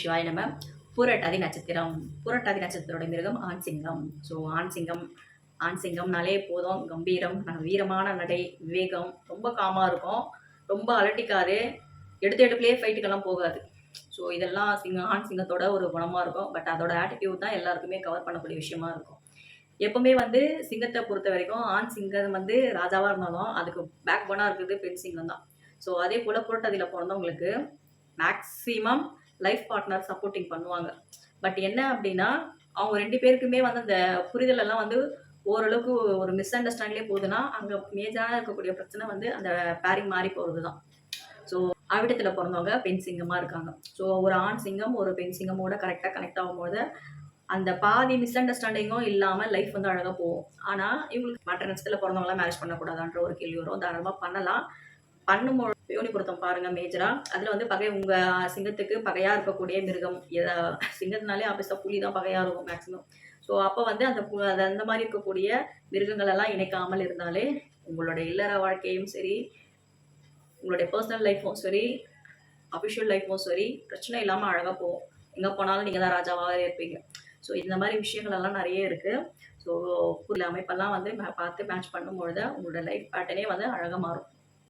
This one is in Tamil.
சிவாய நம. பூரட்டாதி நட்சத்திரம். பூரட்டாதி நட்சத்திரோட மிருகம் ஆண் சிங்கம். ஸோ ஆண் சிங்கம்னாலே போதும் கம்பீரம், வீரமான நடை, விவேகம், ரொம்ப காமா இருக்கும், ரொம்ப அலட்டிக்காது, எடுத்த எடுப்புலேயே ஃபைட்டுக்கெல்லாம் போகாது. ஸோ இதெல்லாம் ஆண் சிங்கத்தோட ஒரு குணமாக இருக்கும். பட் அதோட ஆட்டிடியூட் தான் எல்லாருக்குமே கவர் பண்ணக்கூடிய விஷயமா இருக்கும். எப்பவுமே வந்து சிங்கத்தை பொறுத்த வரைக்கும் ஆண் சிங்கம் வந்து ராஜாவாக இருந்தாலும் அதுக்கு பேக் போனாக இருக்குது பெண் சிங்கம் தான். ஸோ அதே போல் புரட்டாதியில் பிறந்தவங்களுக்கு மேக்ஸிமம் லைஃப் பார்ட்னர் சப்போர்ட்டிங் பண்ணுவாங்க. பட் என்ன அப்படின்னா அவங்க 2 பேருக்குமே வந்து அந்த புரிதல் எல்லாம் வந்து ஓரளவுக்கு ஒரு மிஸ் அண்டர்ஸ்டாண்டிங்லேயே போகுதுன்னா அங்கே மேஜராக இருக்கக்கூடிய பிரச்சனை வந்து அந்த பேரிங் மாறி போகிறது தான். ஸோ அவிட்டத்தில் பிறந்தவங்க பெண் சிங்கமாக இருக்காங்க. ஸோ ஒரு ஆண் சிங்கம் ஒரு பெண் சிங்கமோட கரெக்டாக கனெக்ட் ஆகும்போது அந்த பாதி மிஸ் அண்டர்ஸ்டாண்டிங்கும் இல்லாமல் லைஃப் வந்து அழகாக போகும். ஆனால் இவங்களுக்கு மற்ற நட்சத்திரத்தில் பிறந்தவங்களாம் மேரேஜ் பண்ணக்கூடாதான்ற ஒரு கேள்வி வரும். தாராளமாக பண்ணலாம். பண்ணும்போது யோனி பொருத்தம் பாருங்க மேஜரா. அதில் வந்து பகை உங்க சிங்கத்துக்கு பகையாக இருக்கக்கூடிய மிருகம் சிங்கத்தினாலே ஆபீஸாக புலி தான் பகையாக இருக்கும் மேக்ஸிமம். ஸோ அப்போ வந்து அந்த மாதிரி இருக்கக்கூடிய மிருகங்கள் எல்லாம் இணைக்காமல் இருந்தாலே உங்களுடைய இல்லற வாழ்க்கையும் சரி, உங்களுடைய பர்சனல் லைஃப்பும் சரி, அஃபிஷியல் லைஃப்பும் சரி பிரச்சனை இல்லாமல் அழகாக போகும். எங்கே போனாலும் நீங்கள் தான் ராஜாவாகவே இருப்பீங்க. ஸோ இந்த மாதிரி விஷயங்கள் எல்லாம் நிறைய இருக்குது. ஸோ அமைப்பெல்லாம் வந்து பார்த்து மேட்ச் பண்ணும்பொழுது உங்களோட லைஃப் பேட்டர்னே வந்து அழகாக மாறும்.